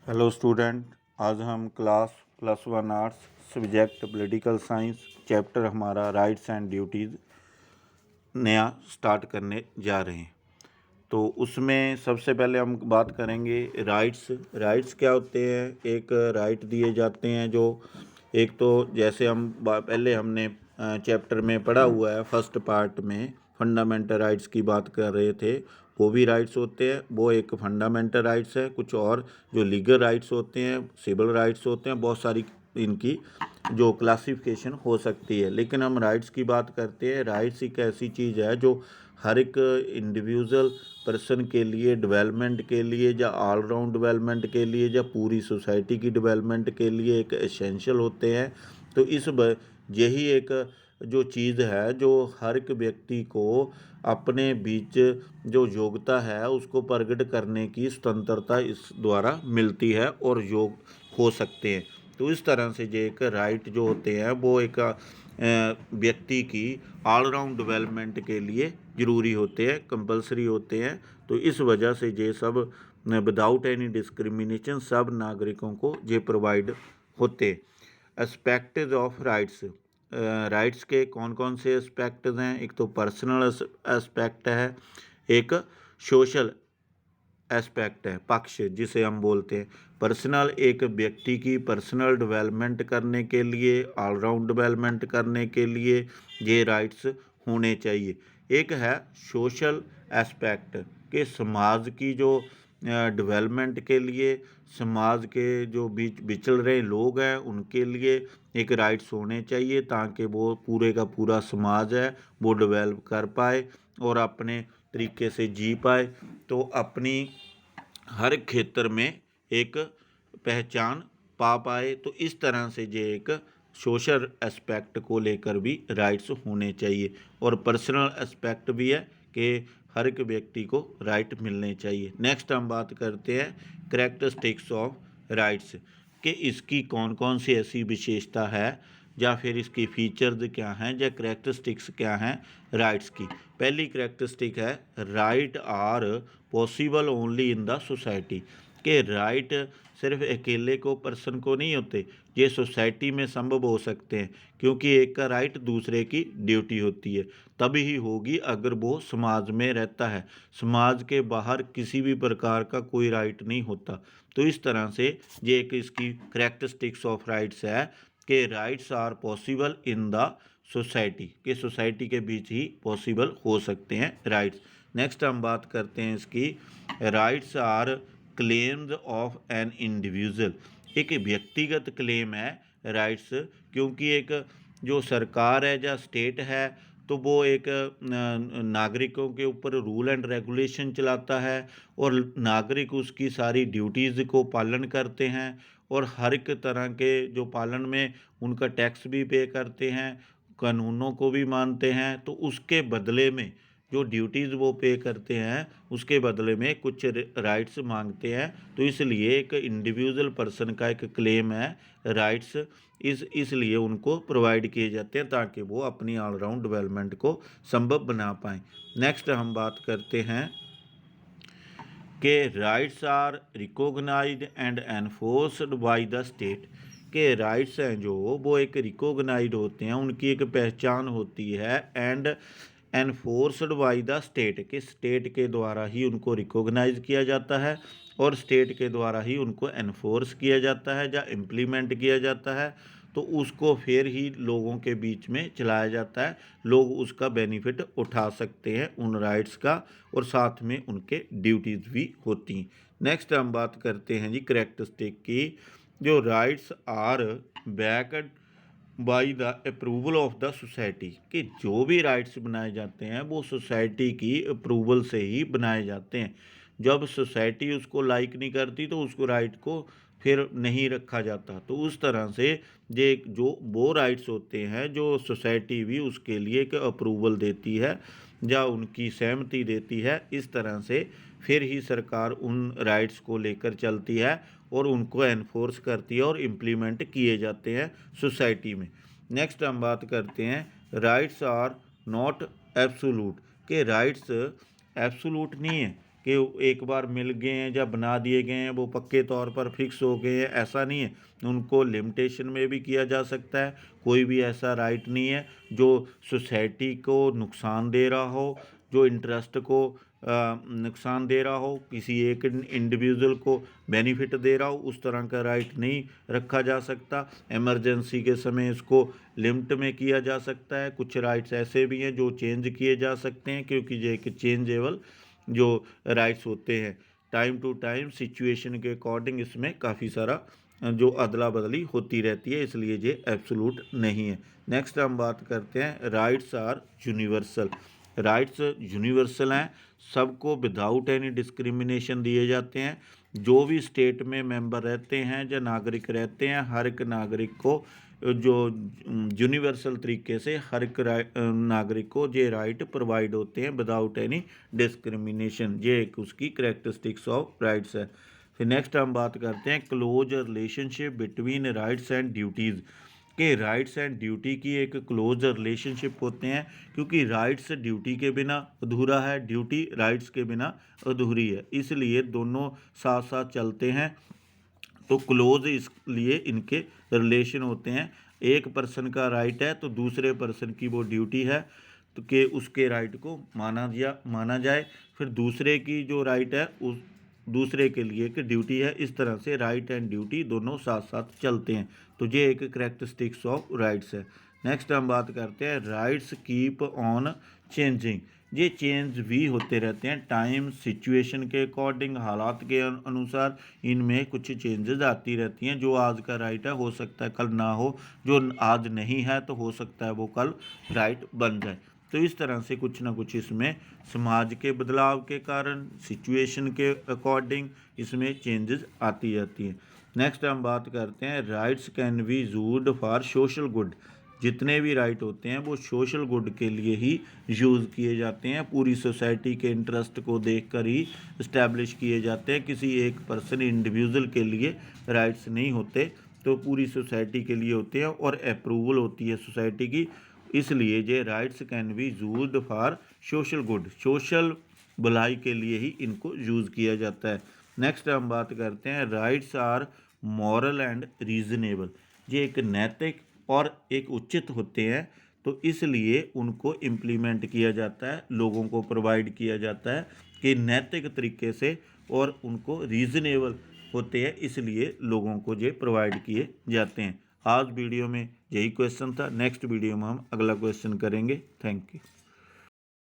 Hello student, आज हम class +1 arts subject political science chapter हमारा राइट्स एंड ड्यूटीज़ नया स्टार्ट करने जा रहे हैं। तो उसमें सबसे पहले हम बात करेंगे राइट्स क्या होते हैं। एक राइट दिए जाते हैं जो एक तो जैसे हम पहले हमने चैप्टर में पढ़ा हुआ है, फर्स्ट पार्ट में फंडामेंटल राइट्स की बात कर रहे थे। वो भी राइट्स होते हैं, वो एक फंडामेंटल राइट्स है। कुछ और जो लीगल राइट्स होते हैं, सिविल राइट्स होते हैं, बहुत सारी इनकी जो क्लासिफिकेशन हो सकती है। लेकिन हम राइट्स की बात करते हैं। राइट्स एक ऐसी चीज़ है जो हर एक इंडिविजुअल पर्सन के लिए, डेवलपमेंट के लिए, या ऑलराउंड डेवलपमेंट के लिए, या पूरी सोसाइटी की डेवलपमेंट के लिए एक एसेंशियल होते हैं। तो यही एक जो चीज़ है जो हर एक व्यक्ति को अपने बीच जो योग्यता है उसको प्रकट करने की स्वतंत्रता इस द्वारा मिलती है और योग हो सकते हैं। तो इस तरह से जो एक राइट जो होते हैं वो एक व्यक्ति की ऑलराउंड डेवलपमेंट के लिए ज़रूरी होते हैं, कंपलसरी होते हैं। तो इस वजह से ये सब विदाउट एनी डिस्क्रिमिनेशन सब नागरिकों को ये प्रोवाइड होते। एस्पेक्ट्स ऑफ राइट्स, राइट्स के कौन कौन से एस्पेक्ट्स हैं। एक तो पर्सनल एस्पेक्ट है, एक सोशल एस्पेक्ट है, पक्ष जिसे हम बोलते हैं। पर्सनल एक व्यक्ति की पर्सनल डेवलपमेंट करने के लिए, ऑलराउंड डेवलपमेंट करने के लिए ये राइट्स होने चाहिए। एक है सोशल एस्पेक्ट के समाज की जो डेवलपमेंट के लिए, समाज के जो बीच विचल रहे लोग हैं उनके लिए एक राइट्स होने चाहिए ताकि वो पूरे का पूरा समाज है वो डेवलप कर पाए और अपने तरीके से जी पाए। तो अपनी हर क्षेत्र में एक पहचान पा पाए। तो इस तरह से ये एक सोशल एस्पेक्ट को लेकर भी राइट्स होने चाहिए। और पर्सनल एस्पेक्ट भी है कि हर एक व्यक्ति को राइट मिलने चाहिए। नेक्स्ट हम बात करते हैं कैरेक्टरिस्टिक्स ऑफ राइट्स कि इसकी कौन कौन सी ऐसी विशेषता है या फिर इसकी फीचर्स क्या हैं या कैरेक्टरिस्टिक्स क्या हैं राइट्स की। पहली कैरेक्टरिस्टिक है right are possible only in the society के राइट सिर्फ अकेले को पर्सन को नहीं होते, ये सोसाइटी में संभव हो सकते हैं। क्योंकि एक का राइट दूसरे की ड्यूटी होती है, तभी ही होगी अगर वो समाज में रहता है। समाज के बाहर किसी भी प्रकार का कोई राइट नहीं होता। तो इस तरह से ये एक इसकी कैरेक्टरिस्टिक्स ऑफ राइट्स है कि rights are possible in the society के सोसाइटी के बीच ही पॉसिबल हो सकते हैं राइट्स। नेक्स्ट हम बात करते हैं इसकी rights are claims of an individual. एक व्यक्तिगत क्लेम है राइट्स, क्योंकि एक जो सरकार है या स्टेट है तो वो एक नागरिकों के ऊपर रूल एंड रेगुलेशन चलाता है और नागरिक उसकी सारी ड्यूटीज़ को पालन करते हैं और हर एक तरह के जो पालन में उनका टैक्स भी पे करते हैं, कानूनों को भी मानते हैं। तो उसके बदले में जो ड्यूटीज़ वो पे करते हैं उसके बदले में कुछ राइट्स मांगते हैं। तो इसलिए एक इंडिविजुअल पर्सन का एक क्लेम है राइट्स, इसलिए उनको प्रोवाइड किए जाते हैं ताकि वो अपनी ऑलराउंड डेवलपमेंट को संभव बना पाएँ। नेक्स्ट हम बात करते हैं कि rights are recognised and enforced by the state के राइट्स हैं जो वो एक रिकॉग्नाइज्ड होते हैं, उनकी एक पहचान होती है and enforced by the state के स्टेट के द्वारा ही उनको रिकॉग्नाइज किया जाता है और स्टेट के द्वारा ही उनको एनफोर्स किया जाता है या इम्प्लीमेंट किया जाता है। तो उसको फिर ही लोगों के बीच में चलाया जाता है, लोग उसका बेनिफिट उठा सकते हैं उन राइट्स का और साथ में उनके ड्यूटीज़ भी होती हैं। नेक्स्ट हम बात करते हैं जी कैरेक्टरिस्टिक की, जो rights are backed by the approval of the society कि जो भी राइट्स बनाए जाते हैं वो सोसाइटी की अप्रूवल से ही बनाए जाते हैं। जब सोसाइटी उसको लाइक नहीं करती तो उसको राइट को फिर नहीं रखा जाता। तो उस तरह से ये जो वो राइट्स होते हैं जो सोसाइटी भी उसके लिए एक अप्रूवल देती है या उनकी सहमति देती है, इस तरह से फिर ही सरकार उन राइट्स को लेकर चलती है और उनको एनफोर्स करती है और इम्प्लीमेंट किए जाते हैं सोसाइटी में। नेक्स्ट हम बात करते हैं राइट्स आर नॉट एब्सोलूट के राइट्स एब्सोलूट नहीं है, कि एक बार मिल गए हैं या बना दिए गए हैं वो पक्के तौर पर फिक्स हो गए हैं, ऐसा नहीं है। उनको लिमिटेशन में भी किया जा सकता है। कोई भी ऐसा राइट नहीं है जो सोसाइटी को नुकसान दे रहा हो, जो इंटरेस्ट को नुकसान दे रहा हो, किसी एक इंडिविजुअल को बेनिफिट दे रहा हो, उस तरह का राइट नहीं रखा जा सकता। इमरजेंसी के समय इसको लिमिट में किया जा सकता है। कुछ राइट्स ऐसे भी हैं जो चेंज किए जा सकते हैं, क्योंकि ये एक चेंजेबल जो राइट्स होते हैं, टाइम टू टाइम सिचुएशन के अकॉर्डिंग इसमें काफ़ी सारा जो अदला बदली होती रहती है, इसलिए ये एब्सोल्यूट नहीं है। नेक्स्ट हम बात करते हैं rights are universal. Rights universal हैं, सबको विदाउट एनी डिस्क्रिमिनेशन दिए जाते हैं। जो भी स्टेट में मेंबर रहते हैं या नागरिक रहते हैं, हर एक नागरिक को जो यूनिवर्सल तरीके से हर एक नागरिक को ये राइट प्रोवाइड होते हैं विदाउट एनी डिस्क्रिमिनेशन। ये एक उसकी करेक्टरिस्टिक्स ऑफ राइट्स है। फिर नेक्स्ट हम बात करते हैं close relationship between rights and duties. के राइट्स एंड ड्यूटी की एक क्लोज रिलेशनशिप होते हैं, क्योंकि राइट्स ड्यूटी के बिना अधूरा है, ड्यूटी राइट्स के बिना अधूरी है, इसलिए दोनों साथ साथ चलते हैं। तो क्लोज इसलिए इनके रिलेशन होते हैं। एक पर्सन का राइट है तो दूसरे पर्सन की वो ड्यूटी है तो कि उसके राइट को माना जाए। फिर दूसरे की जो राइट है उस दूसरे के लिए एक ड्यूटी है। इस तरह से राइट एंड ड्यूटी दोनों साथ साथ चलते हैं। तो ये एक करेक्टरिस्टिक्स ऑफ राइट्स है। नेक्स्ट हम बात करते हैं राइट्स कीप ऑन चेंजिंग। ये चेंज भी होते रहते हैं टाइम सिचुएशन के अकॉर्डिंग, हालात के अनुसार इनमें कुछ चेंजेस आती रहती हैं। जो आज का राइट है हो सकता है कल ना हो, जो आज नहीं है तो हो सकता है वो कल राइट बन जाए। तो इस तरह से कुछ ना कुछ इसमें समाज के बदलाव के कारण, सिचुएशन के अकॉर्डिंग इसमें चेंजेस आती जाती हैं। नेक्स्ट हम बात करते हैं rights can be used for social good. जितने भी राइट होते हैं वो सोशल गुड के लिए ही यूज़ किए जाते हैं, पूरी सोसाइटी के इंटरेस्ट को देखकर ही इस्टेब्लिश किए जाते हैं। किसी एक पर्सन इंडिविजुअल के लिए राइट्स नहीं होते, तो पूरी सोसाइटी के लिए होते हैं और अप्रूवल होती है सोसाइटी की। इसलिए ये rights can be used for social good, social भलाई के लिए ही इनको यूज़ किया जाता है। नेक्स्ट हम बात करते हैं rights are moral and reasonable. ये एक नैतिक और एक उचित होते हैं, तो इसलिए उनको इम्प्लीमेंट किया जाता है, लोगों को प्रोवाइड किया जाता है कि नैतिक तरीके से, और उनको रीज़नेबल होते हैं, इसलिए लोगों को ये प्रोवाइड किए जाते हैं। आज वीडियो में यही क्वेश्चन था। नेक्स्ट वीडियो में हम अगला क्वेश्चन करेंगे। Thank you.